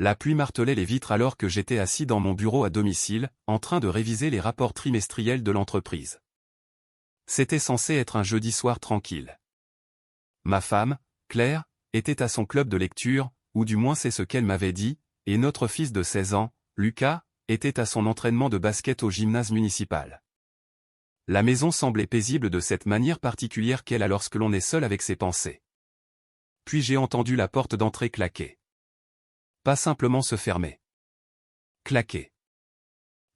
La pluie martelait les vitres alors que j'étais assis dans mon bureau à domicile, en train de réviser les rapports trimestriels de l'entreprise. C'était censé être un jeudi soir tranquille. Ma femme, Claire, était à son club de lecture, ou du moins c'est ce qu'elle m'avait dit, et notre fils de 16 ans, Lucas, était à son entraînement de basket au gymnase municipal. La maison semblait paisible de cette manière particulière qu'elle a lorsque l'on est seul avec ses pensées. Puis j'ai entendu la porte d'entrée claquer. Pas simplement se fermer. Claquer.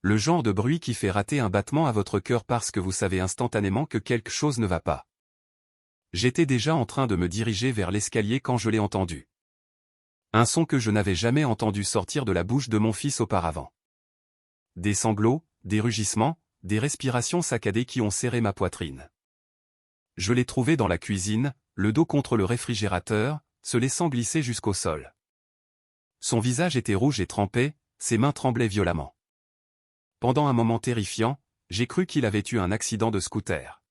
Le genre de bruit qui fait rater un battement à votre cœur parce que vous savez instantanément que quelque chose ne va pas. J'étais déjà en train de me diriger vers l'escalier quand je l'ai entendu. Un son que je n'avais jamais entendu sortir de la bouche de mon fils auparavant. Des sanglots, des rugissements, des respirations saccadées qui ont serré ma poitrine. Je l'ai trouvé dans la cuisine, le dos contre le réfrigérateur, se laissant glisser jusqu'au sol. Son visage était rouge et trempé, ses mains tremblaient violemment. Pendant un moment terrifiant, j'ai cru qu'il avait eu un accident de scooter.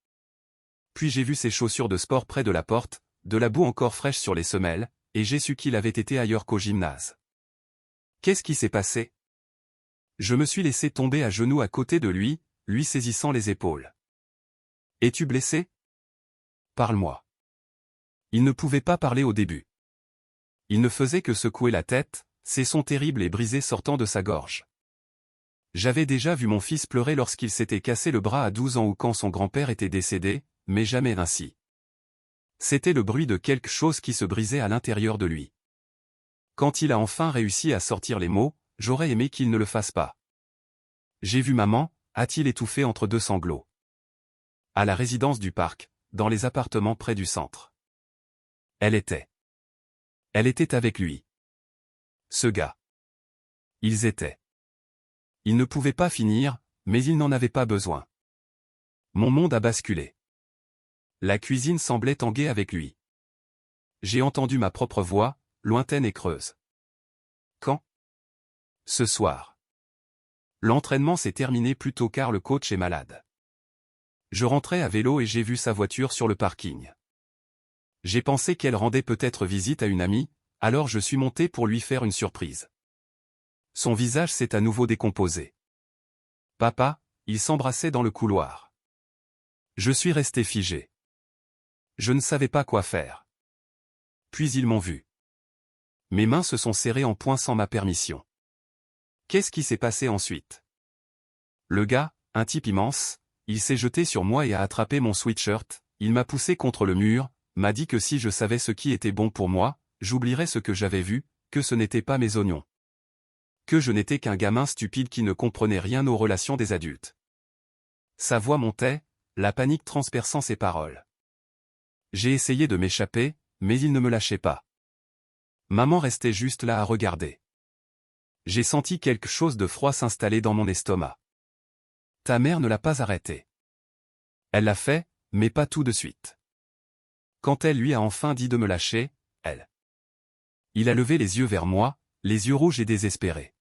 Puis j'ai vu ses chaussures de sport près de la porte, de la boue encore fraîche sur les semelles, et j'ai su qu'il avait été ailleurs qu'au gymnase. Qu'est-ce qui s'est passé? Je me suis laissé tomber à genoux à côté de lui saisissant les épaules. Es-tu blessé? Parle-moi. Il ne pouvait pas parler au début. Il ne faisait que secouer la tête, ses sons terribles et brisés sortant de sa gorge. J'avais déjà vu mon fils pleurer lorsqu'il s'était cassé le bras à 12 ans ou quand son grand-père était décédé, mais jamais ainsi. C'était le bruit de quelque chose qui se brisait à l'intérieur de lui. Quand il a enfin réussi à sortir les mots, j'aurais aimé qu'il ne le fasse pas. J'ai vu maman, a-t-il étouffé entre deux sanglots. À la résidence du parc, dans les appartements près du centre. Elle était avec lui. Ce gars. Ils étaient. Il ne pouvait pas finir, mais il n'en avait pas besoin. Mon monde a basculé. La cuisine semblait tanguer avec lui. J'ai entendu ma propre voix, lointaine et creuse. Quand? Ce soir. L'entraînement s'est terminé plus tôt car le coach est malade. Je rentrais à vélo et j'ai vu sa voiture sur le parking. J'ai pensé qu'elle rendait peut-être visite à une amie, alors je suis monté pour lui faire une surprise. Son visage s'est à nouveau décomposé. Papa, il s'embrassait dans le couloir. Je suis resté figé. Je ne savais pas quoi faire. Puis ils m'ont vu. Mes mains se sont serrées en poing sans ma permission. Qu'est-ce qui s'est passé ensuite? Le gars, un type immense, il s'est jeté sur moi et a attrapé mon sweatshirt, il m'a poussé contre le mur, m'a dit que si je savais ce qui était bon pour moi, j'oublierais ce que j'avais vu, que ce n'était pas mes oignons. Que je n'étais qu'un gamin stupide qui ne comprenait rien aux relations des adultes. Sa voix montait, la panique transperçant ses paroles. J'ai essayé de m'échapper, mais il ne me lâchait pas. Maman restait juste là à regarder. J'ai senti quelque chose de froid s'installer dans mon estomac. Ta mère ne l'a pas arrêté. Elle l'a fait, mais pas tout de suite. Quand elle lui a enfin dit de me lâcher, il a levé les yeux vers moi, les yeux rouges et désespérés.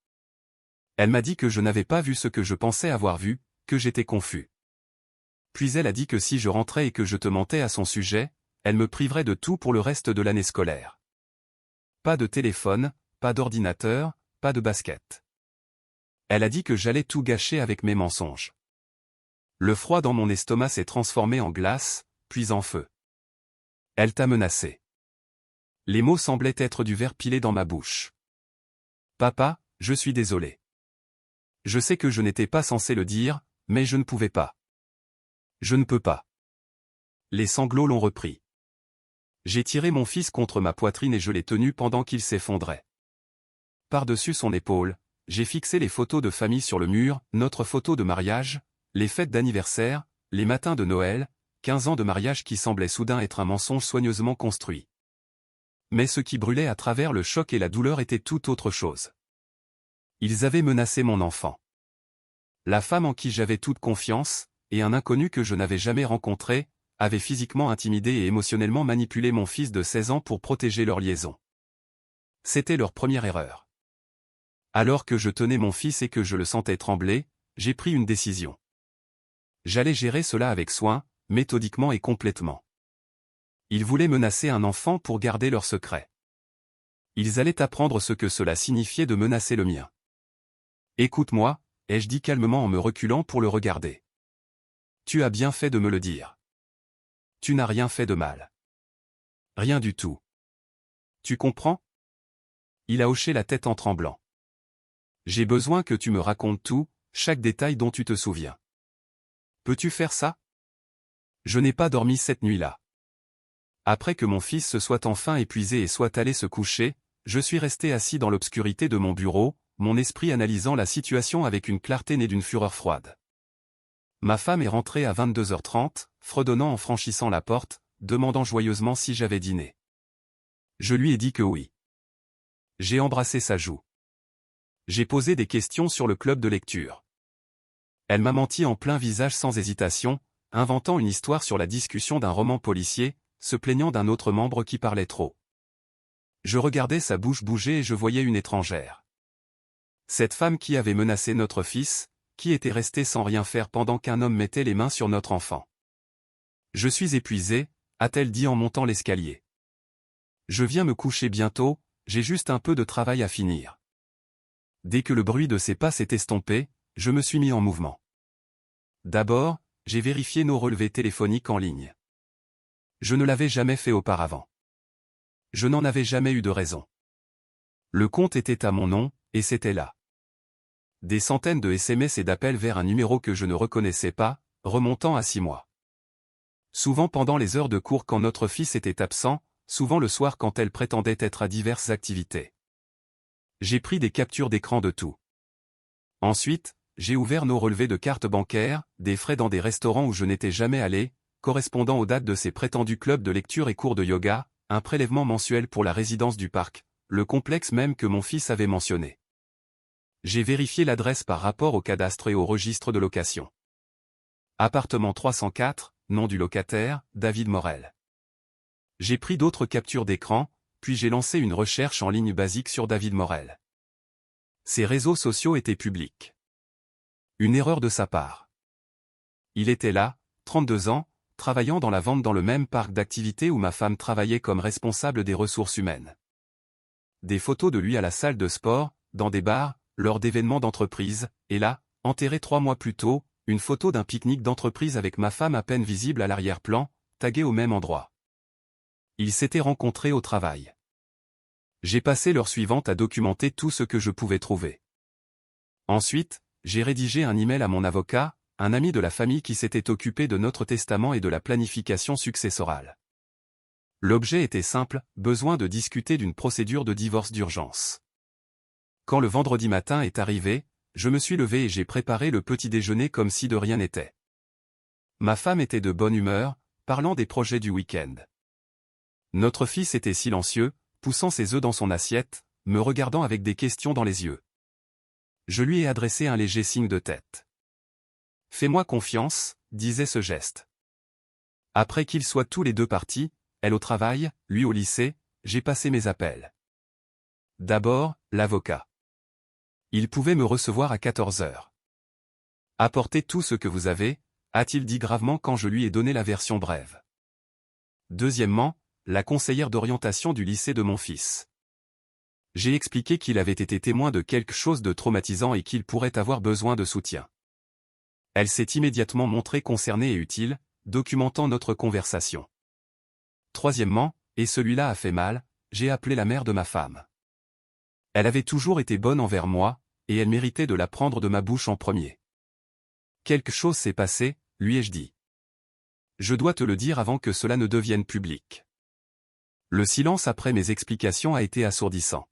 Elle m'a dit que je n'avais pas vu ce que je pensais avoir vu, que j'étais confus. Puis elle a dit que si je rentrais et que je te mentais à son sujet, elle me priverait de tout pour le reste de l'année scolaire. Pas de téléphone, pas d'ordinateur, pas de basket. Elle a dit que j'allais tout gâcher avec mes mensonges. Le froid dans mon estomac s'est transformé en glace, puis en feu. Elle t'a menacé. Les mots semblaient être du verre pilé dans ma bouche. Papa, je suis désolé. Je sais que je n'étais pas censé le dire, mais je ne pouvais pas. Je ne peux pas. Les sanglots l'ont repris. J'ai tiré mon fils contre ma poitrine et je l'ai tenu pendant qu'il s'effondrait. Par-dessus son épaule, j'ai fixé les photos de famille sur le mur, notre photo de mariage, les fêtes d'anniversaire, les matins de Noël, 15 ans de mariage qui semblaient soudain être un mensonge soigneusement construit. Mais ce qui brûlait à travers le choc et la douleur était tout autre chose. Ils avaient menacé mon enfant. La femme en qui j'avais toute confiance, et un inconnu que je n'avais jamais rencontré, avaient physiquement intimidé et émotionnellement manipulé mon fils de 16 ans pour protéger leur liaison. C'était leur première erreur. Alors que je tenais mon fils et que je le sentais trembler, j'ai pris une décision. J'allais gérer cela avec soin, méthodiquement et complètement. Ils voulaient menacer un enfant pour garder leur secret. Ils allaient apprendre ce que cela signifiait de menacer le mien. Écoute-moi, ai-je dit calmement en me reculant pour le regarder. Tu as bien fait de me le dire. Tu n'as rien fait de mal. Rien du tout. Tu comprends? Il a hoché la tête en tremblant. J'ai besoin que tu me racontes tout, chaque détail dont tu te souviens. Peux-tu faire ça? Je n'ai pas dormi cette nuit-là. Après que mon fils se soit enfin épuisé et soit allé se coucher, je suis resté assis dans l'obscurité de mon bureau, mon esprit analysant la situation avec une clarté née d'une fureur froide. Ma femme est rentrée à 22h30, fredonnant en franchissant la porte, demandant joyeusement si j'avais dîné. Je lui ai dit que oui. J'ai embrassé sa joue. J'ai posé des questions sur le club de lecture. Elle m'a menti en plein visage sans hésitation, inventant une histoire sur la discussion d'un roman policier, se plaignant d'un autre membre qui parlait trop. Je regardais sa bouche bouger et je voyais une étrangère. Cette femme qui avait menacé notre fils, qui était restée sans rien faire pendant qu'un homme mettait les mains sur notre enfant. Je suis épuisé, a-t-elle dit en montant l'escalier. Je viens me coucher bientôt, j'ai juste un peu de travail à finir. Dès que le bruit de ses pas s'est estompé, je me suis mis en mouvement. D'abord, j'ai vérifié nos relevés téléphoniques en ligne. Je ne l'avais jamais fait auparavant. Je n'en avais jamais eu de raison. Le compte était à mon nom, et c'était là. Des centaines de SMS et d'appels vers un numéro que je ne reconnaissais pas, remontant à 6 mois. Souvent pendant les heures de cours quand notre fils était absent, souvent le soir quand elle prétendait être à diverses activités. J'ai pris des captures d'écran de tout. Ensuite, j'ai ouvert nos relevés de cartes bancaires, des frais dans des restaurants où je n'étais jamais allé, correspondant aux dates de ces prétendus clubs de lecture et cours de yoga, un prélèvement mensuel pour la résidence du parc, le complexe même que mon fils avait mentionné. J'ai vérifié l'adresse par rapport au cadastre et au registre de location. Appartement 304, nom du locataire, David Morel. J'ai pris d'autres captures d'écran, puis j'ai lancé une recherche en ligne basique sur David Morel. Ses réseaux sociaux étaient publics. Une erreur de sa part. Il était là, 32 ans, travaillant dans la vente dans le même parc d'activités où ma femme travaillait comme responsable des ressources humaines. Des photos de lui à la salle de sport, dans des bars, lors d'événements d'entreprise, et là, enterré 3 mois plus tôt, une photo d'un pique-nique d'entreprise avec ma femme à peine visible à l'arrière-plan, taguée au même endroit. Ils s'étaient rencontrés au travail. J'ai passé l'heure suivante à documenter tout ce que je pouvais trouver. Ensuite, j'ai rédigé un email à mon avocat, un ami de la famille qui s'était occupé de notre testament et de la planification successorale. L'objet était simple, besoin de discuter d'une procédure de divorce d'urgence. Quand le vendredi matin est arrivé, je me suis levé et j'ai préparé le petit déjeuner comme si de rien n'était. Ma femme était de bonne humeur, parlant des projets du week-end. Notre fils était silencieux, poussant ses œufs dans son assiette, me regardant avec des questions dans les yeux. Je lui ai adressé un léger signe de tête. « Fais-moi confiance », disait ce geste. Après qu'ils soient tous les deux partis, elle au travail, lui au lycée, j'ai passé mes appels. D'abord, l'avocat. Il pouvait me recevoir à 14h. « Apportez tout ce que vous avez », a-t-il dit gravement quand je lui ai donné la version brève. Deuxièmement, la conseillère d'orientation du lycée de mon fils. J'ai expliqué qu'il avait été témoin de quelque chose de traumatisant et qu'il pourrait avoir besoin de soutien. Elle s'est immédiatement montrée concernée et utile, documentant notre conversation. Troisièmement, et celui-là a fait mal, j'ai appelé la mère de ma femme. Elle avait toujours été bonne envers moi, et elle méritait de la prendre de ma bouche en premier. Quelque chose s'est passé, lui ai-je dit. Je dois te le dire avant que cela ne devienne public. Le silence après mes explications a été assourdissant.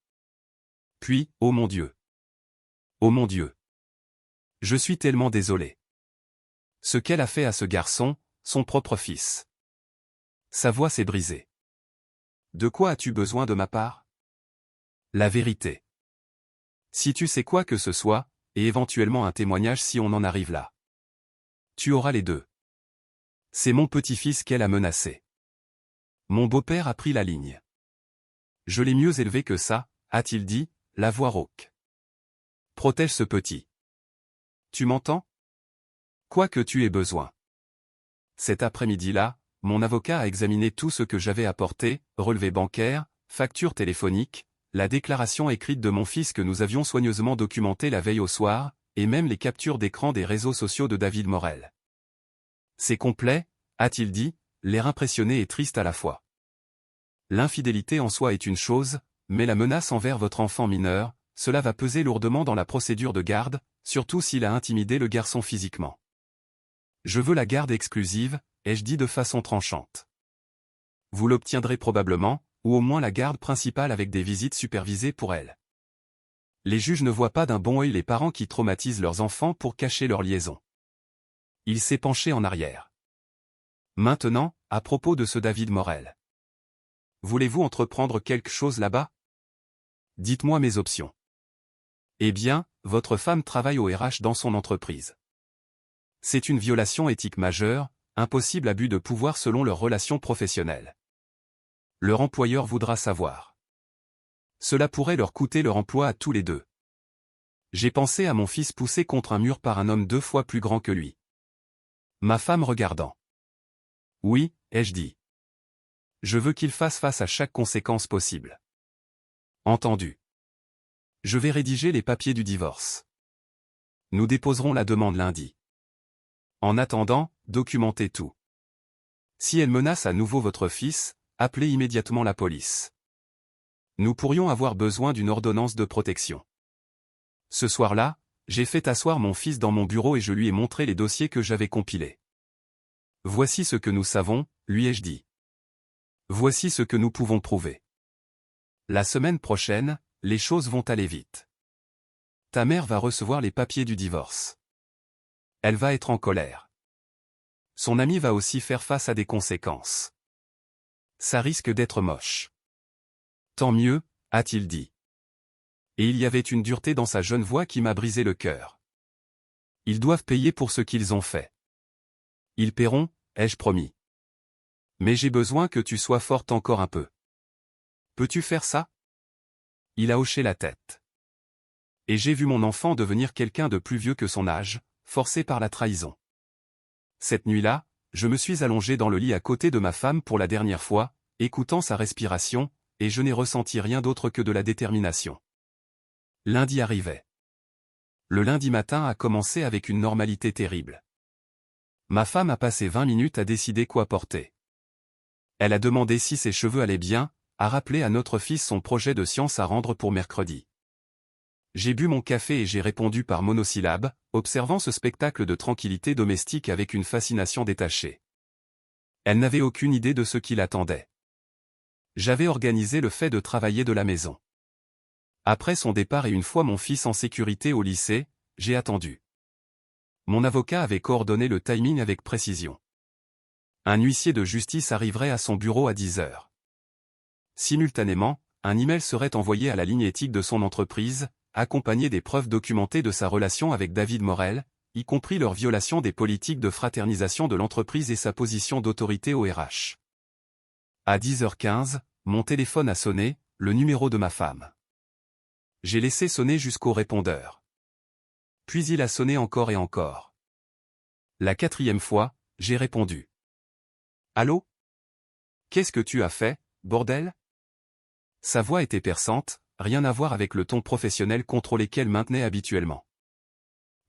Puis, oh mon Dieu. Oh mon Dieu. Je suis tellement désolé. Ce qu'elle a fait à ce garçon, son propre fils. Sa voix s'est brisée. De quoi as-tu besoin de ma part? La vérité. Si tu sais quoi que ce soit, et éventuellement un témoignage si on en arrive là. Tu auras les deux. C'est mon petit-fils qu'elle a menacé. Mon beau-père a pris la ligne. Je l'ai mieux élevé que ça, a-t-il dit, la voix rauque. Protège ce petit. Tu m'entends? Quoi que tu aies besoin. Cet après-midi-là, mon avocat a examiné tout ce que j'avais apporté, relevés bancaires, factures téléphoniques, la déclaration écrite de mon fils que nous avions soigneusement documentée la veille au soir, et même les captures d'écran des réseaux sociaux de David Morel. C'est complet, a-t-il dit, l'air impressionné et triste à la fois. L'infidélité en soi est une chose, mais la menace envers votre enfant mineur, cela va peser lourdement dans la procédure de garde, surtout s'il a intimidé le garçon physiquement. Je veux la garde exclusive, ai-je dit de façon tranchante. Vous l'obtiendrez probablement, ou au moins la garde principale avec des visites supervisées pour elle. Les juges ne voient pas d'un bon œil les parents qui traumatisent leurs enfants pour cacher leur liaison. Il s'est penché en arrière. Maintenant, à propos de ce David Morel. Voulez-vous entreprendre quelque chose là-bas? Dites-moi mes options. Eh bien, votre femme travaille au RH dans son entreprise. C'est une violation éthique majeure, impossible abus de pouvoir selon leurs relations professionnelles. Leur employeur voudra savoir. Cela pourrait leur coûter leur emploi à tous les deux. J'ai pensé à mon fils poussé contre un mur par un homme 2 fois plus grand que lui. Ma femme regardant. Oui, ai-je dit. Je veux qu'il fasse face à chaque conséquence possible. Entendu. Je vais rédiger les papiers du divorce. Nous déposerons la demande lundi. En attendant, documentez tout. Si elle menace à nouveau votre fils, appelez immédiatement la police. Nous pourrions avoir besoin d'une ordonnance de protection. Ce soir-là, j'ai fait asseoir mon fils dans mon bureau et je lui ai montré les dossiers que j'avais compilés. Voici ce que nous savons, lui ai-je dit. Voici ce que nous pouvons prouver. La semaine prochaine, les choses vont aller vite. Ta mère va recevoir les papiers du divorce. Elle va être en colère. Son ami va aussi faire face à des conséquences. Ça risque d'être moche. Tant mieux, a-t-il dit. Et il y avait une dureté dans sa jeune voix qui m'a brisé le cœur. Ils doivent payer pour ce qu'ils ont fait. Ils paieront, ai-je promis. Mais j'ai besoin que tu sois forte encore un peu. Peux-tu faire ça? Il a hoché la tête. Et j'ai vu mon enfant devenir quelqu'un de plus vieux que son âge, forcé par la trahison. Cette nuit-là, je me suis allongé dans le lit à côté de ma femme pour la dernière fois, écoutant sa respiration, et je n'ai ressenti rien d'autre que de la détermination. Lundi arrivait. Le lundi matin a commencé avec une normalité terrible. Ma femme a passé 20 minutes à décider quoi porter. Elle a demandé si ses cheveux allaient bien, a rappelé à notre fils son projet de science à rendre pour mercredi. J'ai bu mon café et j'ai répondu par monosyllabe, observant ce spectacle de tranquillité domestique avec une fascination détachée. Elle n'avait aucune idée de ce qui l'attendait. J'avais organisé le fait de travailler de la maison. Après son départ et une fois mon fils en sécurité au lycée, j'ai attendu. Mon avocat avait coordonné le timing avec précision. Un huissier de justice arriverait à son bureau à 10 heures. Simultanément, un email serait envoyé à la ligne éthique de son entreprise, accompagné des preuves documentées de sa relation avec David Morel, y compris leur violation des politiques de fraternisation de l'entreprise et sa position d'autorité au RH. À 10h15, mon téléphone a sonné, le numéro de ma femme. J'ai laissé sonner jusqu'au répondeur. Puis il a sonné encore et encore. La 4e fois, j'ai répondu. Allô? Qu'est-ce que tu as fait, bordel? Sa voix était perçante, rien à voir avec le ton professionnel contrôlé qu'elle maintenait habituellement.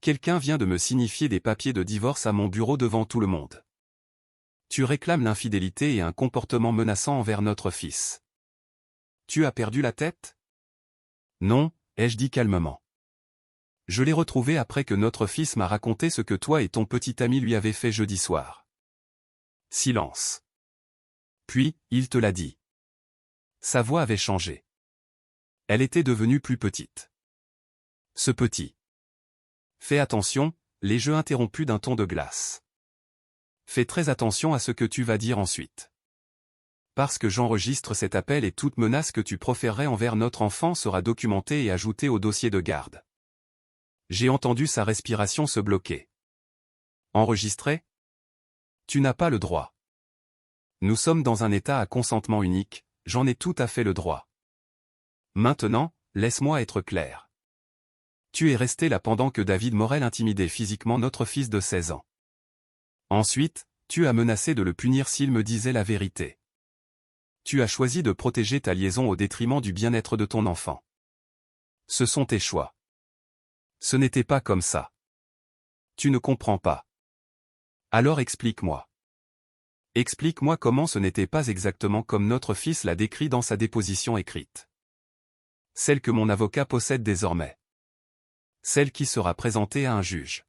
Quelqu'un vient de me signifier des papiers de divorce à mon bureau devant tout le monde. Tu réclames l'infidélité et un comportement menaçant envers notre fils. Tu as perdu la tête? Non, ai-je dit calmement. Je l'ai retrouvé après que notre fils m'a raconté ce que toi et ton petit ami lui avez fait jeudi soir. Silence. Puis, il te l'a dit. Sa voix avait changé. Elle était devenue plus petite. Ce petit. Fais attention, les jeux interrompus d'un ton de glace. Fais très attention à ce que tu vas dire ensuite. Parce que j'enregistre cet appel et toute menace que tu proférerais envers notre enfant sera documentée et ajoutée au dossier de garde. J'ai entendu sa respiration se bloquer. Enregistrer? Tu n'as pas le droit. Nous sommes dans un état à consentement unique, j'en ai tout à fait le droit. Maintenant, laisse-moi être clair. Tu es resté là pendant que David Morel intimidait physiquement notre fils de 16 ans. Ensuite, tu as menacé de le punir s'il me disait la vérité. Tu as choisi de protéger ta liaison au détriment du bien-être de ton enfant. Ce sont tes choix. Ce n'était pas comme ça. Tu ne comprends pas. Alors explique-moi. Explique-moi comment ce n'était pas exactement comme notre fils l'a décrit dans sa déposition écrite. Celle que mon avocat possède désormais. Celle qui sera présentée à un juge.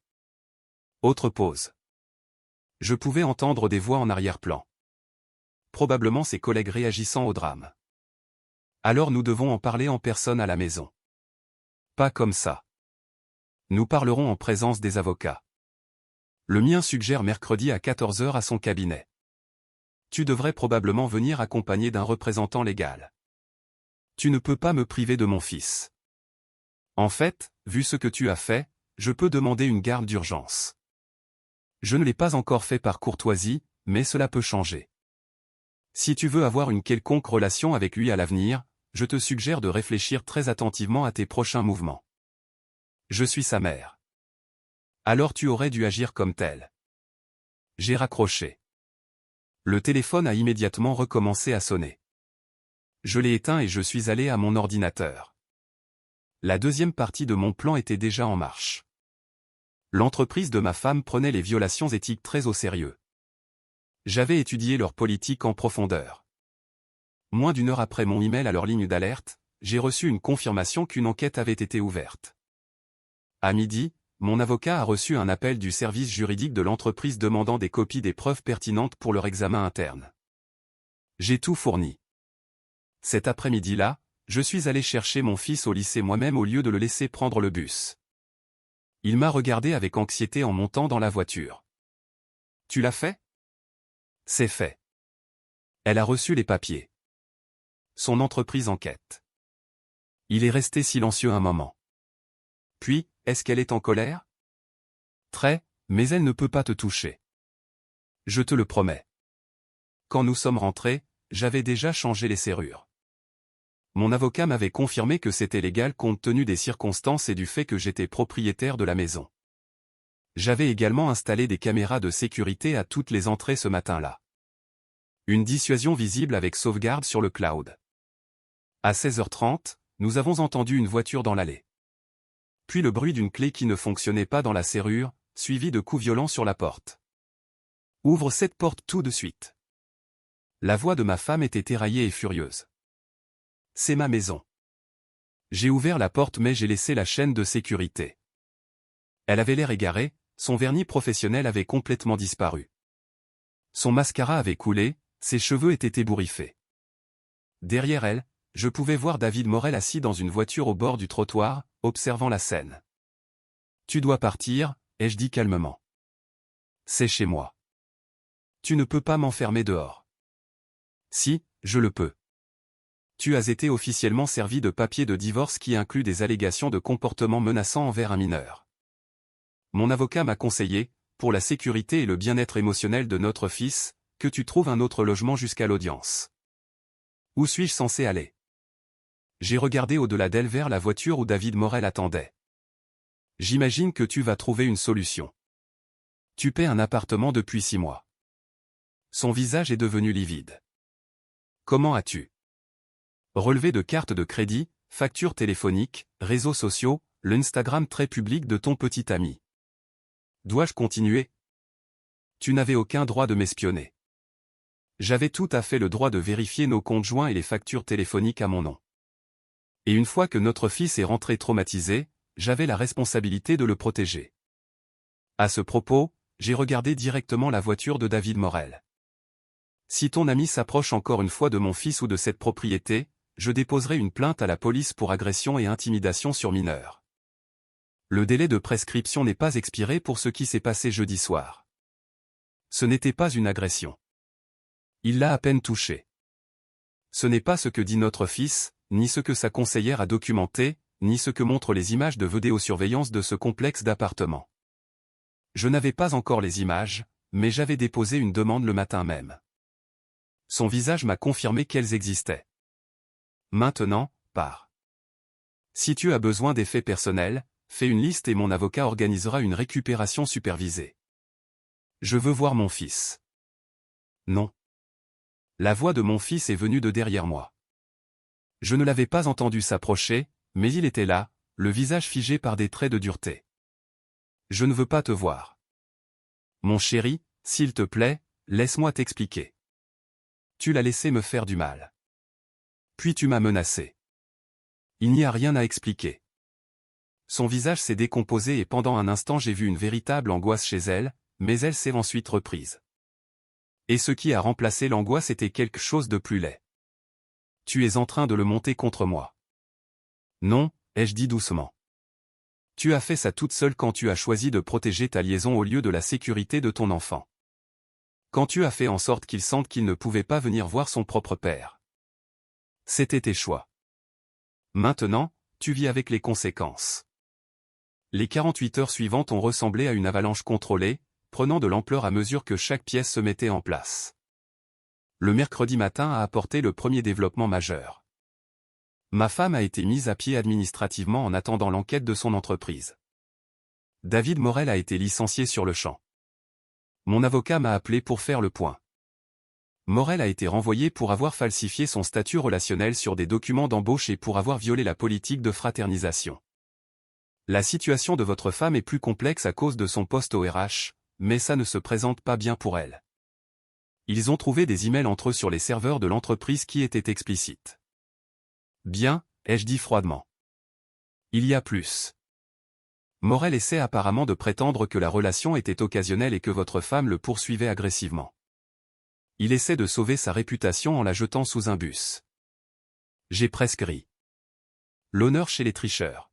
Autre pause. Je pouvais entendre des voix en arrière-plan. Probablement ses collègues réagissant au drame. Alors nous devons en parler en personne à la maison. Pas comme ça. Nous parlerons en présence des avocats. Le mien suggère mercredi à 14 h à son cabinet. Tu devrais probablement venir accompagné d'un représentant légal. Tu ne peux pas me priver de mon fils. En fait, vu ce que tu as fait, je peux demander une garde d'urgence. Je ne l'ai pas encore fait par courtoisie, mais cela peut changer. Si tu veux avoir une quelconque relation avec lui à l'avenir, je te suggère de réfléchir très attentivement à tes prochains mouvements. Je suis sa mère. Alors tu aurais dû agir comme tel. J'ai raccroché. Le téléphone a immédiatement recommencé à sonner. Je l'ai éteint et je suis allé à mon ordinateur. La deuxième partie de mon plan était déjà en marche. L'entreprise de ma femme prenait les violations éthiques très au sérieux. J'avais étudié leur politique en profondeur. Moins d'1 heure après mon email à leur ligne d'alerte, j'ai reçu une confirmation qu'une enquête avait été ouverte. À midi, mon avocat a reçu un appel du service juridique de l'entreprise demandant des copies des preuves pertinentes pour leur examen interne. J'ai tout fourni. Cet après-midi-là, je suis allé chercher mon fils au lycée moi-même au lieu de le laisser prendre le bus. Il m'a regardé avec anxiété en montant dans la voiture. « Tu l'as fait ?»« C'est fait. » Elle a reçu les papiers. Son entreprise enquête. Il est resté silencieux un moment. Puis, est-ce qu'elle est en colère? Très, mais elle ne peut pas te toucher. Je te le promets. Quand nous sommes rentrés, j'avais déjà changé les serrures. Mon avocat m'avait confirmé que c'était légal compte tenu des circonstances et du fait que j'étais propriétaire de la maison. J'avais également installé des caméras de sécurité à toutes les entrées ce matin-là. Une dissuasion visible avec sauvegarde sur le cloud. À 16h30, nous avons entendu une voiture dans l'allée. Puis le bruit d'une clé qui ne fonctionnait pas dans la serrure, suivi de coups violents sur la porte. « Ouvre cette porte tout de suite. » La voix de ma femme était éraillée et furieuse. C'est ma maison. J'ai ouvert la porte mais j'ai laissé la chaîne de sécurité. Elle avait l'air égarée, son vernis professionnel avait complètement disparu. Son mascara avait coulé, ses cheveux étaient ébouriffés. Derrière elle, je pouvais voir David Morel assis dans une voiture au bord du trottoir, observant la scène. « Tu dois partir », ai-je dit calmement. « C'est chez moi. Tu ne peux pas m'enfermer dehors. » « Si, je le peux. Tu as été officiellement servi de papier de divorce qui inclut des allégations de comportement menaçant envers un mineur. Mon avocat m'a conseillé, pour la sécurité et le bien-être émotionnel de notre fils, que tu trouves un autre logement jusqu'à l'audience. Où suis-je censé aller? J'ai regardé au-delà d'elle vers la voiture où David Morel attendait. J'imagine que tu vas trouver une solution. Tu paies un appartement depuis 6 mois. Son visage est devenu livide. Comment as-tu? Relevé de carte de crédit, factures téléphoniques, réseaux sociaux, l'Instagram très public de ton petit ami. Dois-je continuer? Tu n'avais aucun droit de m'espionner. J'avais tout à fait le droit de vérifier nos comptes joints et les factures téléphoniques à mon nom. Et une fois que notre fils est rentré traumatisé, j'avais la responsabilité de le protéger. À ce propos, j'ai regardé directement la voiture de David Morel. Si ton ami s'approche encore une fois de mon fils ou de cette propriété, je déposerai une plainte à la police pour agression et intimidation sur mineur. Le délai de prescription n'est pas expiré pour ce qui s'est passé jeudi soir. Ce n'était pas une agression. Il l'a à peine touché. Ce n'est pas ce que dit notre fils, ni ce que sa conseillère a documenté, ni ce que montrent les images de vidéosurveillance de ce complexe d'appartements. Je n'avais pas encore les images, mais j'avais déposé une demande le matin même. Son visage m'a confirmé qu'elles existaient. Maintenant, pars. Si tu as besoin d'effets personnels, fais une liste et mon avocat organisera une récupération supervisée. Je veux voir mon fils. Non. La voix de mon fils est venue de derrière moi. Je ne l'avais pas entendu s'approcher, mais il était là, le visage figé par des traits de dureté. Je ne veux pas te voir. Mon chéri, s'il te plaît, laisse-moi t'expliquer. Tu l'as laissé me faire du mal. Puis tu m'as menacé. Il n'y a rien à expliquer. Son visage s'est décomposé et pendant un instant j'ai vu une véritable angoisse chez elle, mais elle s'est ensuite reprise. Et ce qui a remplacé l'angoisse était quelque chose de plus laid. Tu es en train de le monter contre moi. Non, ai-je dit doucement. Tu as fait ça toute seule quand tu as choisi de protéger ta liaison au lieu de la sécurité de ton enfant. Quand tu as fait en sorte qu'il sente qu'il ne pouvait pas venir voir son propre père. C'était tes choix. Maintenant, tu vis avec les conséquences. Les 48 heures suivantes ont ressemblé à une avalanche contrôlée, prenant de l'ampleur à mesure que chaque pièce se mettait en place. Le mercredi matin a apporté le premier développement majeur. Ma femme a été mise à pied administrativement en attendant l'enquête de son entreprise. David Morel a été licencié sur le champ. Mon avocat m'a appelé pour faire le point. Morel a été renvoyé pour avoir falsifié son statut relationnel sur des documents d'embauche et pour avoir violé la politique de fraternisation. La situation de votre femme est plus complexe à cause de son poste au RH, mais ça ne se présente pas bien pour elle. Ils ont trouvé des emails entre eux sur les serveurs de l'entreprise qui étaient explicites. Bien, ai-je dit froidement. Il y a plus. Morel essaie apparemment de prétendre que la relation était occasionnelle et que votre femme le poursuivait agressivement. Il essaie de sauver sa réputation en la jetant sous un bus. J'ai presque ri. L'honneur chez les tricheurs.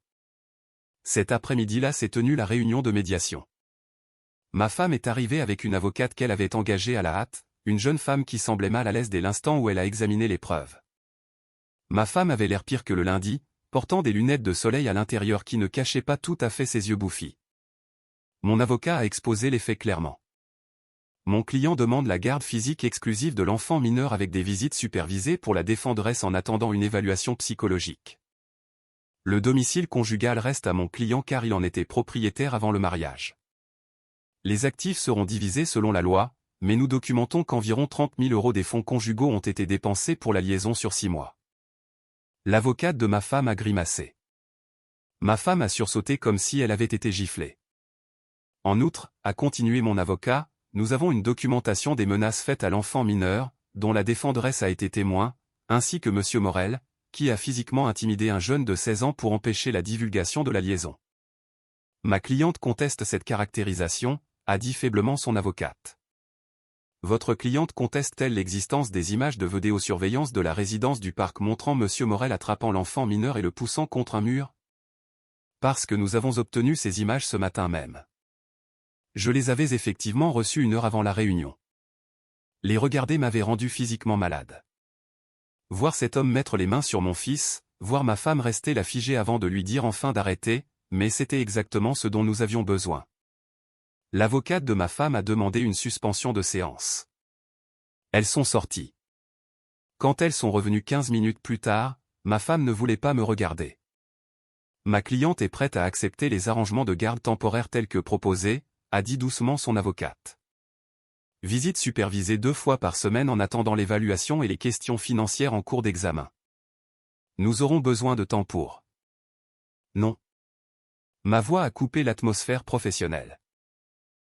Cet après-midi-là s'est tenue la réunion de médiation. Ma femme est arrivée avec une avocate qu'elle avait engagée à la hâte, une jeune femme qui semblait mal à l'aise dès l'instant où elle a examiné les preuves. Ma femme avait l'air pire que le lundi, portant des lunettes de soleil à l'intérieur qui ne cachaient pas tout à fait ses yeux bouffis. Mon avocat a exposé les faits clairement. Mon client demande la garde physique exclusive de l'enfant mineur avec des visites supervisées pour la défenderesse en attendant une évaluation psychologique. Le domicile conjugal reste à mon client car il en était propriétaire avant le mariage. Les actifs seront divisés selon la loi, mais nous documentons qu'environ 30 000 € des fonds conjugaux ont été dépensés pour la liaison sur 6 mois. L'avocate de ma femme a grimacé. Ma femme a sursauté comme si elle avait été giflée. En outre, a continué mon avocat, nous avons une documentation des menaces faites à l'enfant mineur, dont la défenderesse a été témoin, ainsi que M. Morel, qui a physiquement intimidé un jeune de 16 ans pour empêcher la divulgation de la liaison. Ma cliente conteste cette caractérisation, a dit faiblement son avocate. Votre cliente conteste-t-elle l'existence des images de vidéosurveillance de la résidence du parc montrant M. Morel attrapant l'enfant mineur et le poussant contre un mur? Parce que nous avons obtenu ces images ce matin même. Je les avais effectivement reçues 1 heure avant la réunion. Les regarder m'avait rendu physiquement malade. Voir cet homme mettre les mains sur mon fils, voir ma femme rester là figée avant de lui dire enfin d'arrêter, mais c'était exactement ce dont nous avions besoin. L'avocate de ma femme a demandé une suspension de séance. Elles sont sorties. Quand elles sont revenues 15 minutes plus tard, ma femme ne voulait pas me regarder. Ma cliente est prête à accepter les arrangements de garde temporaire tels que proposés, a dit doucement son avocate. Visite supervisée 2 fois par semaine en attendant l'évaluation et les questions financières en cours d'examen. Nous aurons besoin de temps pour. Non. Ma voix a coupé l'atmosphère professionnelle.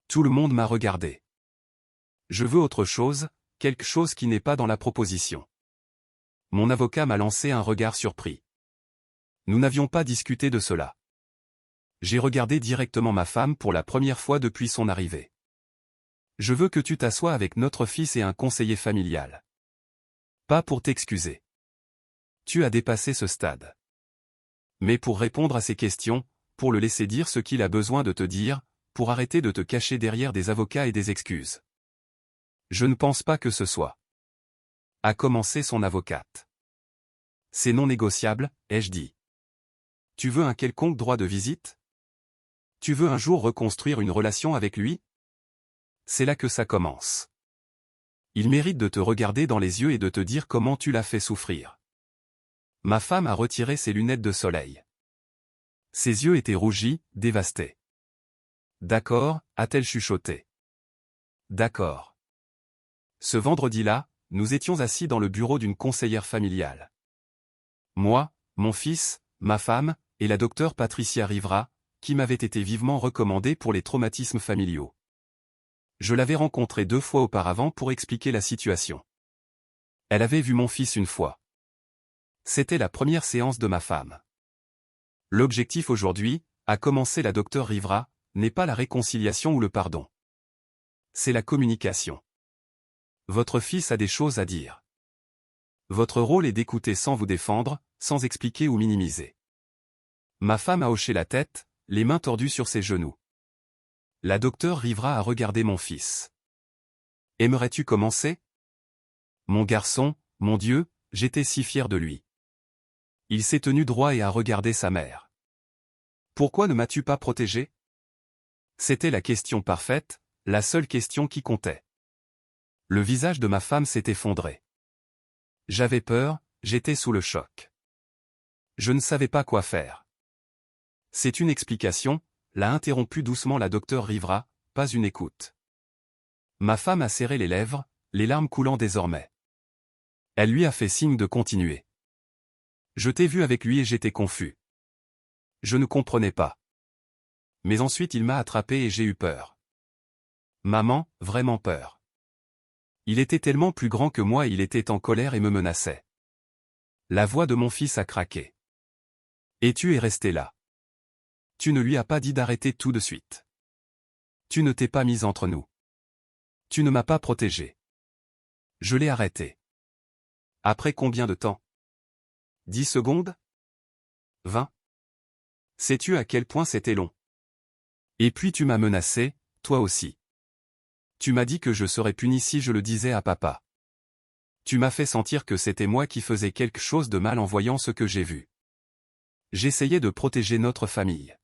Tout le monde m'a regardé. Je veux autre chose, quelque chose qui n'est pas dans la proposition. Mon avocat m'a lancé un regard surpris. Nous n'avions pas discuté de cela. J'ai regardé directement ma femme pour la première fois depuis son arrivée. Je veux que tu t'assoies avec notre fils et un conseiller familial. Pas pour t'excuser. Tu as dépassé ce stade. Mais pour répondre à ses questions, pour le laisser dire ce qu'il a besoin de te dire, pour arrêter de te cacher derrière des avocats et des excuses. Je ne pense pas que ce soit. A commencé son avocate. C'est non négociable, ai-je dit. Tu veux un quelconque droit de visite? Tu veux un jour reconstruire une relation avec lui? C'est là que ça commence. Il mérite de te regarder dans les yeux et de te dire comment tu l'as fait souffrir. Ma femme a retiré ses lunettes de soleil. Ses yeux étaient rougis, dévastés. D'accord, a-t-elle chuchoté. D'accord. Ce vendredi-là, nous étions assis dans le bureau d'une conseillère familiale. Moi, mon fils, ma femme, et la docteure Patricia Rivera, qui m'avait été vivement recommandée pour les traumatismes familiaux. Je l'avais rencontrée 2 fois auparavant pour expliquer la situation. Elle avait vu mon fils une fois. C'était la première séance de ma femme. L'objectif aujourd'hui, a commencé la docteure Rivera, n'est pas la réconciliation ou le pardon. C'est la communication. Votre fils a des choses à dire. Votre rôle est d'écouter sans vous défendre, sans expliquer ou minimiser. Ma femme a hoché la tête, les mains tordues sur ses genoux. La docteure Rivera a regardé mon fils. Aimerais-tu commencer? Mon garçon, mon Dieu, j'étais si fier de lui. Il s'est tenu droit et a regardé sa mère. Pourquoi ne m'as-tu pas protégé? C'était la question parfaite, la seule question qui comptait. Le visage de ma femme s'est effondré. J'avais peur, j'étais sous le choc. Je ne savais pas quoi faire. C'est une explication, l'a interrompu doucement la docteure Rivera, pas une écoute. Ma femme a serré les lèvres, les larmes coulant désormais. Elle lui a fait signe de continuer. Je t'ai vu avec lui et j'étais confus. Je ne comprenais pas. Mais ensuite il m'a attrapé et j'ai eu peur. Maman, vraiment peur. Il était tellement plus grand que moi et il était en colère et me menaçait. La voix de mon fils a craqué. Et tu es resté là. Tu ne lui as pas dit d'arrêter tout de suite. Tu ne t'es pas mis entre nous. Tu ne m'as pas protégé. Je l'ai arrêté. Après combien de temps? 10 secondes? 20? Sais-tu à quel point c'était long? Et puis tu m'as menacé, toi aussi. Tu m'as dit que je serais puni si je le disais à papa. Tu m'as fait sentir que c'était moi qui faisais quelque chose de mal en voyant ce que j'ai vu. J'essayais de protéger notre famille.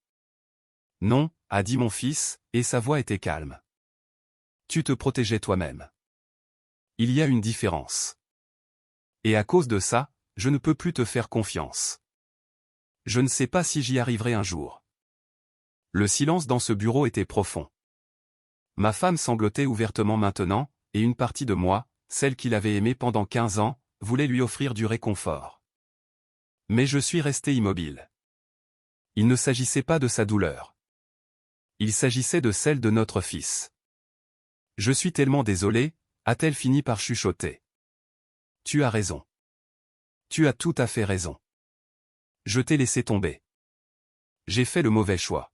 Non, a dit mon fils, et sa voix était calme. Tu te protégeais toi-même. Il y a une différence. Et à cause de ça, je ne peux plus te faire confiance. Je ne sais pas si j'y arriverai un jour. Le silence dans ce bureau était profond. Ma femme sanglotait ouvertement maintenant, et une partie de moi, celle qu'il avait aimée pendant 15 ans, voulait lui offrir du réconfort. Mais je suis resté immobile. Il ne s'agissait pas de sa douleur. Il s'agissait de celle de notre fils. Je suis tellement désolé, a-t-elle fini par chuchoter. Tu as raison. Tu as tout à fait raison. Je t'ai laissé tomber. J'ai fait le mauvais choix.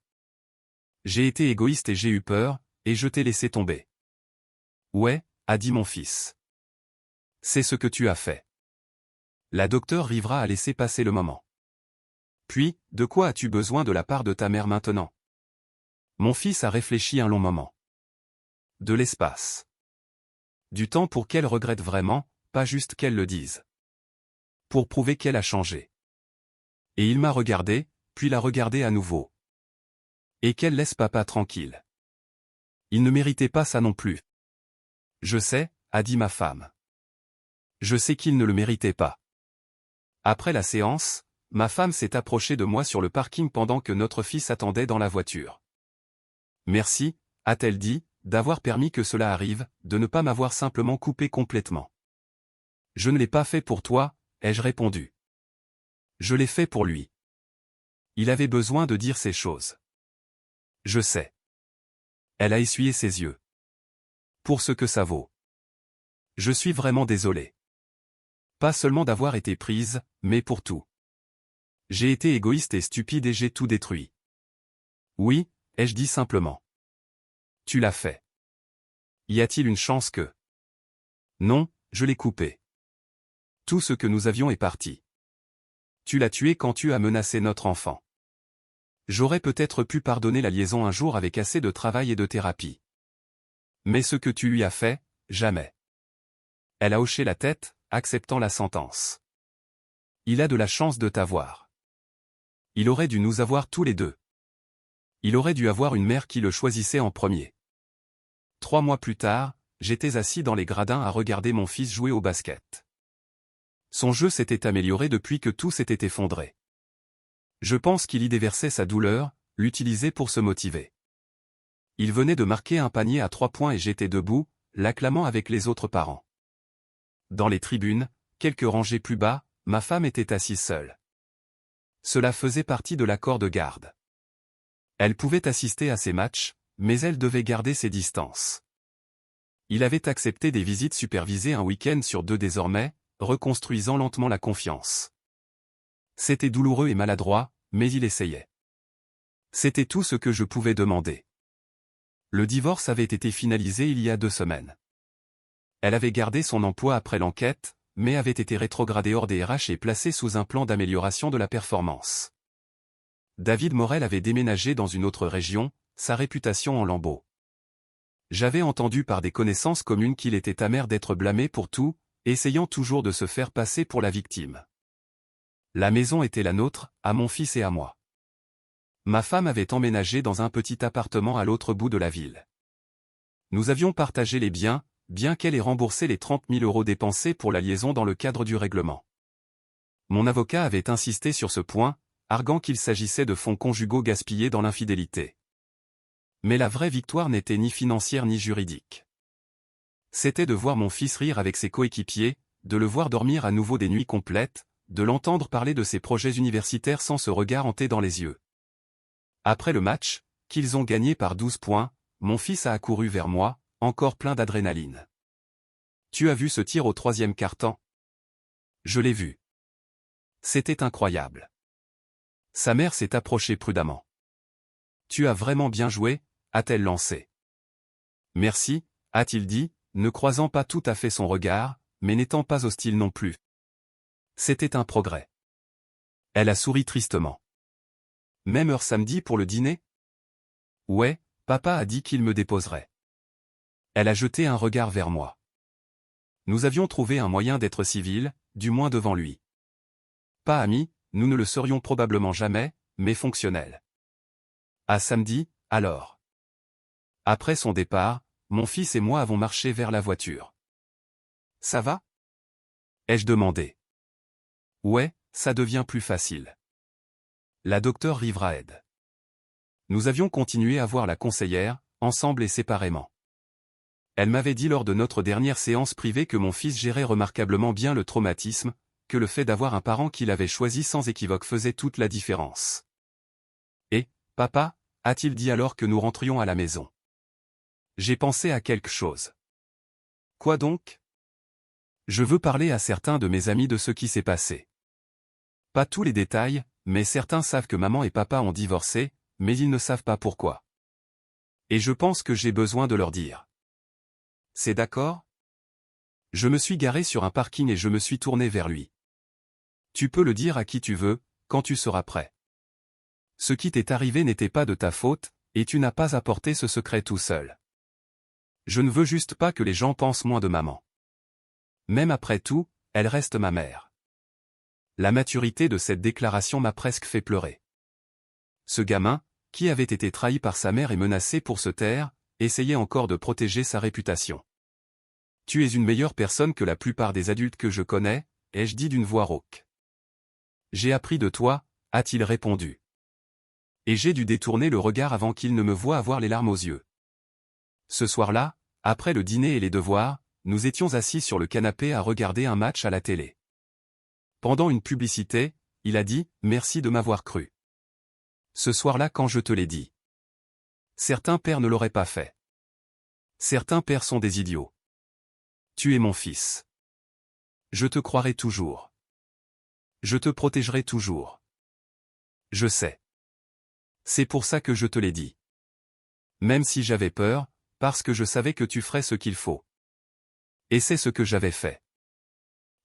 J'ai été égoïste et j'ai eu peur, et je t'ai laissé tomber. Ouais, a dit mon fils. C'est ce que tu as fait. La docteure Rivera a laissé passer le moment. Puis, de quoi as-tu besoin de la part de ta mère maintenant? Mon fils a réfléchi un long moment. De l'espace. Du temps pour qu'elle regrette vraiment, pas juste qu'elle le dise. Pour prouver qu'elle a changé. Et il m'a regardé, puis l'a regardé à nouveau. Et qu'elle laisse papa tranquille. Il ne méritait pas ça non plus. Je sais, a dit ma femme. Je sais qu'il ne le méritait pas. Après la séance, ma femme s'est approchée de moi sur le parking pendant que notre fils attendait dans la voiture. Merci, a-t-elle dit, d'avoir permis que cela arrive, de ne pas m'avoir simplement coupé complètement. Je ne l'ai pas fait pour toi, ai-je répondu. Je l'ai fait pour lui. Il avait besoin de dire ces choses. Je sais. Elle a essuyé ses yeux. Pour ce que ça vaut. Je suis vraiment désolé. Pas seulement d'avoir été prise, mais pour tout. J'ai été égoïste et stupide et j'ai tout détruit. Oui, ai-je dit simplement. Tu l'as fait. Y a-t-il une chance que... Non, je l'ai coupé. Tout ce que nous avions est parti. Tu l'as tué quand tu as menacé notre enfant. J'aurais peut-être pu pardonner la liaison un jour avec assez de travail et de thérapie. Mais ce que tu lui as fait, jamais. Elle a hoché la tête, acceptant la sentence. Il a de la chance de t'avoir. Il aurait dû nous avoir tous les deux. Il aurait dû avoir une mère qui le choisissait en premier. 3 mois plus tard, j'étais assis dans les gradins à regarder mon fils jouer au basket. Son jeu s'était amélioré depuis que tout s'était effondré. Je pense qu'il y déversait sa douleur, l'utilisait pour se motiver. Il venait de marquer un panier à 3 points et j'étais debout, l'acclamant avec les autres parents. Dans les tribunes, quelques rangées plus bas, ma femme était assise seule. Cela faisait partie de l'accord de garde. Elle pouvait assister à ces matchs, mais elle devait garder ses distances. Il avait accepté des visites supervisées un week-end sur 2 désormais, reconstruisant lentement la confiance. C'était douloureux et maladroit, mais il essayait. C'était tout ce que je pouvais demander. Le divorce avait été finalisé il y a 2 semaines. Elle avait gardé son emploi après l'enquête, mais avait été rétrogradée hors des RH et placée sous un plan d'amélioration de la performance. David Morel avait déménagé dans une autre région, sa réputation en lambeaux. J'avais entendu par des connaissances communes qu'il était amer d'être blâmé pour tout, essayant toujours de se faire passer pour la victime. La maison était la nôtre, à mon fils et à moi. Ma femme avait emménagé dans un petit appartement à l'autre bout de la ville. Nous avions partagé les biens, bien qu'elle ait remboursé les 30 000 € dépensés pour la liaison dans le cadre du règlement. Mon avocat avait insisté sur ce point, arguant qu'il s'agissait de fonds conjugaux gaspillés dans l'infidélité. Mais la vraie victoire n'était ni financière ni juridique. C'était de voir mon fils rire avec ses coéquipiers, de le voir dormir à nouveau des nuits complètes, de l'entendre parler de ses projets universitaires sans ce regard hanté dans les yeux. Après le match, qu'ils ont gagné par 12 points, mon fils a accouru vers moi, encore plein d'adrénaline. « Tu as vu ce tir au 3e quart-temps ? » Je l'ai vu. C'était incroyable. Sa mère s'est approchée prudemment. « Tu as vraiment bien joué » a-t-elle lancé. « Merci » a-t-il dit, ne croisant pas tout à fait son regard, mais n'étant pas hostile non plus. C'était un progrès. Elle a souri tristement. « Même heure samedi pour le dîner ? » Ouais, papa a dit qu'il me déposerait. Elle a jeté un regard vers moi. Nous avions trouvé un moyen d'être civils, du moins devant lui. Pas amis, nous ne le serions probablement jamais, mais fonctionnels. À samedi, alors. Après son départ, mon fils et moi avons marché vers la voiture. Ça va ? Ai-je demandé. Ouais, ça devient plus facile. La docteure Riveraed. Nous avions continué à voir la conseillère, ensemble et séparément. Elle m'avait dit lors de notre dernière séance privée que mon fils gérait remarquablement bien le traumatisme, que le fait d'avoir un parent qu'il avait choisi sans équivoque faisait toute la différence. Et, papa, a-t-il dit alors que nous rentrions à la maison. J'ai pensé à quelque chose. Quoi donc ? Je veux parler à certains de mes amis de ce qui s'est passé. Pas tous les détails, mais certains savent que maman et papa ont divorcé, mais ils ne savent pas pourquoi. Et je pense que j'ai besoin de leur dire. C'est d'accord ? Je me suis garé sur un parking et je me suis tourné vers lui. Tu peux le dire à qui tu veux, quand tu seras prêt. Ce qui t'est arrivé n'était pas de ta faute, et tu n'as pas apporté ce secret tout seul. Je ne veux juste pas que les gens pensent moins de maman. Même après tout, elle reste ma mère. La maturité de cette déclaration m'a presque fait pleurer. Ce gamin, qui avait été trahi par sa mère et menacé pour se taire, essayait encore de protéger sa réputation. Tu es une meilleure personne que la plupart des adultes que je connais, ai-je dit d'une voix rauque. J'ai appris de toi, a-t-il répondu. Et j'ai dû détourner le regard avant qu'il ne me voie avoir les larmes aux yeux. Ce soir-là, après le dîner et les devoirs, nous étions assis sur le canapé à regarder un match à la télé. Pendant une publicité, il a dit « Merci de m'avoir cru ». Ce soir-là quand je te l'ai dit. Certains pères ne l'auraient pas fait. Certains pères sont des idiots. Tu es mon fils. Je te croirai toujours. Je te protégerai toujours. Je sais. C'est pour ça que je te l'ai dit. Même si j'avais peur, parce que je savais que tu ferais ce qu'il faut. Et c'est ce que j'avais fait.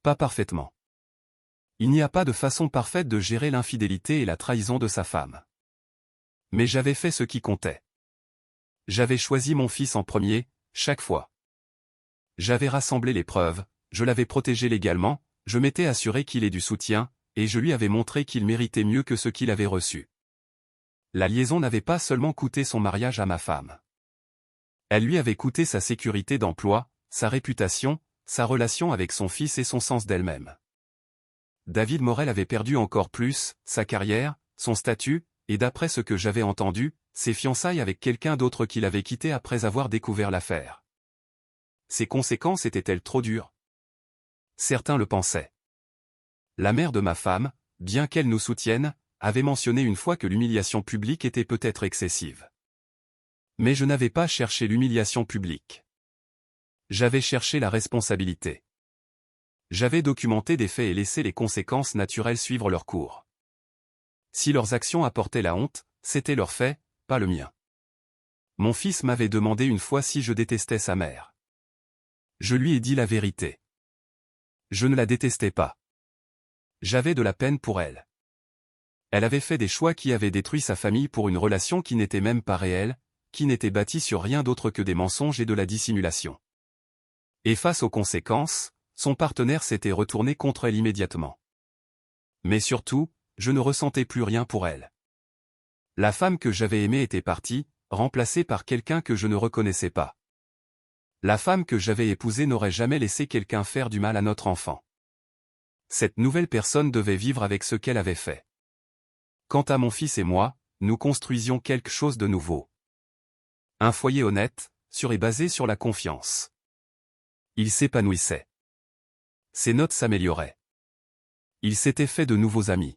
Pas parfaitement. Il n'y a pas de façon parfaite de gérer l'infidélité et la trahison de sa femme. Mais j'avais fait ce qui comptait. J'avais choisi mon fils en premier, chaque fois. J'avais rassemblé les preuves, je l'avais protégé légalement, je m'étais assuré qu'il ait du soutien, et je lui avais montré qu'il méritait mieux que ce qu'il avait reçu. La liaison n'avait pas seulement coûté son mariage à ma femme. Elle lui avait coûté sa sécurité d'emploi, sa réputation, sa relation avec son fils et son sens d'elle-même. David Morel avait perdu encore plus, sa carrière, son statut, et d'après ce que j'avais entendu, ses fiançailles avec quelqu'un d'autre qu'il avait quitté après avoir découvert l'affaire. Ses conséquences étaient-elles trop dures ? Certains le pensaient. La mère de ma femme, bien qu'elle nous soutienne, avait mentionné une fois que l'humiliation publique était peut-être excessive. Mais je n'avais pas cherché l'humiliation publique. J'avais cherché la responsabilité. J'avais documenté des faits et laissé les conséquences naturelles suivre leur cours. Si leurs actions apportaient la honte, c'était leur fait, pas le mien. Mon fils m'avait demandé une fois si je détestais sa mère. Je lui ai dit la vérité. Je ne la détestais pas. J'avais de la peine pour elle. Elle avait fait des choix qui avaient détruit sa famille pour une relation qui n'était même pas réelle, qui n'était bâtie sur rien d'autre que des mensonges et de la dissimulation. Et face aux conséquences, son partenaire s'était retourné contre elle immédiatement. Mais surtout, je ne ressentais plus rien pour elle. La femme que j'avais aimée était partie, remplacée par quelqu'un que je ne reconnaissais pas. La femme que j'avais épousée n'aurait jamais laissé quelqu'un faire du mal à notre enfant. Cette nouvelle personne devait vivre avec ce qu'elle avait fait. Quant à mon fils et moi, nous construisions quelque chose de nouveau. Un foyer honnête, sûr et basé sur la confiance. Il s'épanouissait. Ses notes s'amélioraient. Il s'était fait de nouveaux amis.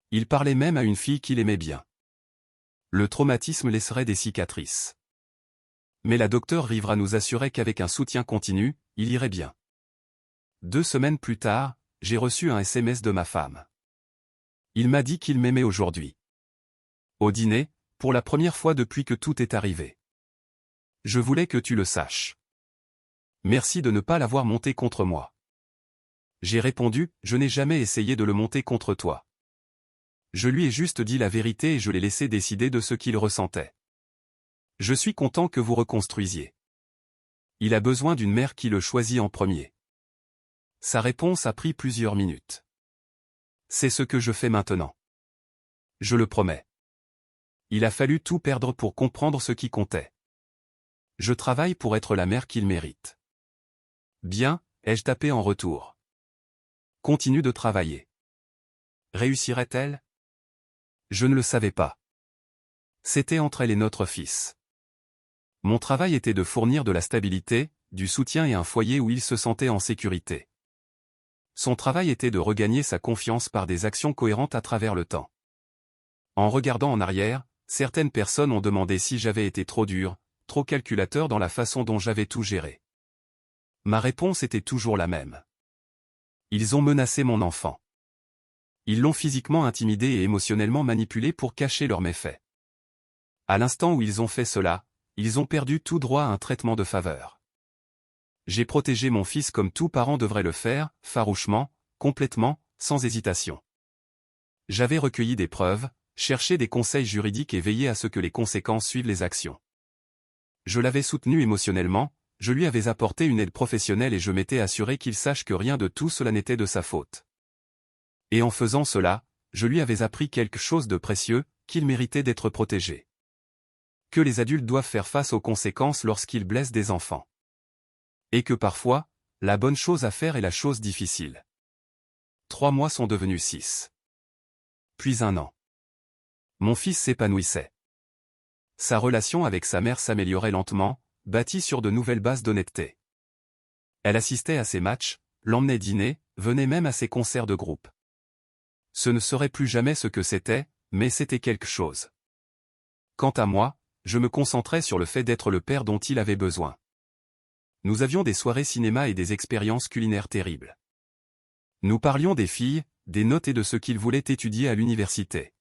Il parlait même à une fille qu'il aimait bien. Le traumatisme laisserait des cicatrices. Mais la docteure Rivera nous assurait qu'avec un soutien continu, il irait bien. 2 semaines plus tard, j'ai reçu un SMS de ma femme. Il m'a dit qu'il m'aimait aujourd'hui. Au dîner, pour la première fois depuis que tout est arrivé. Je voulais que tu le saches. Merci de ne pas l'avoir monté contre moi. J'ai répondu, je n'ai jamais essayé de le monter contre toi. Je lui ai juste dit la vérité et je l'ai laissé décider de ce qu'il ressentait. Je suis content que vous reconstruisiez. Il a besoin d'une mère qui le choisit en premier. Sa réponse a pris plusieurs minutes. C'est ce que je fais maintenant. Je le promets. Il a fallu tout perdre pour comprendre ce qui comptait. Je travaille pour être la mère qu'il mérite. Bien, ai-je tapé en retour. Continue de travailler. Réussirait-elle? Je ne le savais pas. C'était entre elle et notre fils. Mon travail était de fournir de la stabilité, du soutien et un foyer où il se sentait en sécurité. Son travail était de regagner sa confiance par des actions cohérentes à travers le temps. En regardant en arrière, certaines personnes ont demandé si j'avais été trop dur, trop calculateur dans la façon dont j'avais tout géré. Ma réponse était toujours la même. Ils ont menacé mon enfant. Ils l'ont physiquement intimidé et émotionnellement manipulé pour cacher leurs méfaits. À l'instant où ils ont fait cela, ils ont perdu tout droit à un traitement de faveur. J'ai protégé mon fils comme tout parent devrait le faire, farouchement, complètement, sans hésitation. J'avais recueilli des preuves, cherché des conseils juridiques et veillé à ce que les conséquences suivent les actions. Je l'avais soutenu émotionnellement, je lui avais apporté une aide professionnelle et je m'étais assuré qu'il sache que rien de tout cela n'était de sa faute. Et en faisant cela, je lui avais appris quelque chose de précieux, qu'il méritait d'être protégé. Que les adultes doivent faire face aux conséquences lorsqu'ils blessent des enfants. Et que parfois, la bonne chose à faire est la chose difficile. 3 mois sont devenus 6. Puis 1 an. Mon fils s'épanouissait. Sa relation avec sa mère s'améliorait lentement, bâtie sur de nouvelles bases d'honnêteté. Elle assistait à ses matchs, l'emmenait dîner, venait même à ses concerts de groupe. Ce ne serait plus jamais ce que c'était, mais c'était quelque chose. Quant à moi, je me concentrais sur le fait d'être le père dont il avait besoin. Nous avions des soirées cinéma et des expériences culinaires terribles. Nous parlions des filles, des notes et de ce qu'ils voulaient étudier à l'université.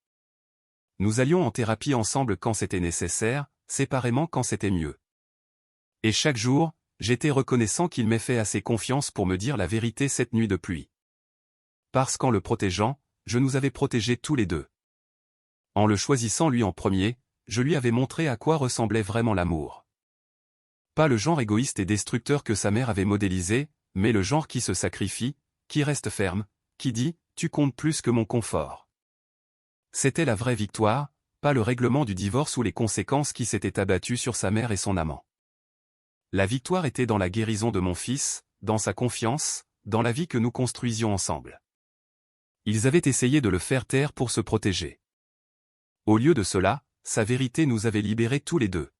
Nous allions en thérapie ensemble quand c'était nécessaire, séparément quand c'était mieux. Et chaque jour, j'étais reconnaissant qu'il m'ait fait assez confiance pour me dire la vérité cette nuit de pluie. Parce qu'en le protégeant, je nous avais protégés tous les deux. En le choisissant lui en premier, je lui avais montré à quoi ressemblait vraiment l'amour. Pas le genre égoïste et destructeur que sa mère avait modélisé, mais le genre qui se sacrifie, qui reste ferme, qui dit « tu comptes plus que mon confort ». C'était la vraie victoire, pas le règlement du divorce ou les conséquences qui s'étaient abattues sur sa mère et son amant. La victoire était dans la guérison de mon fils, dans sa confiance, dans la vie que nous construisions ensemble. Ils avaient essayé de le faire taire pour se protéger. Au lieu de cela, sa vérité nous avait libérés tous les deux.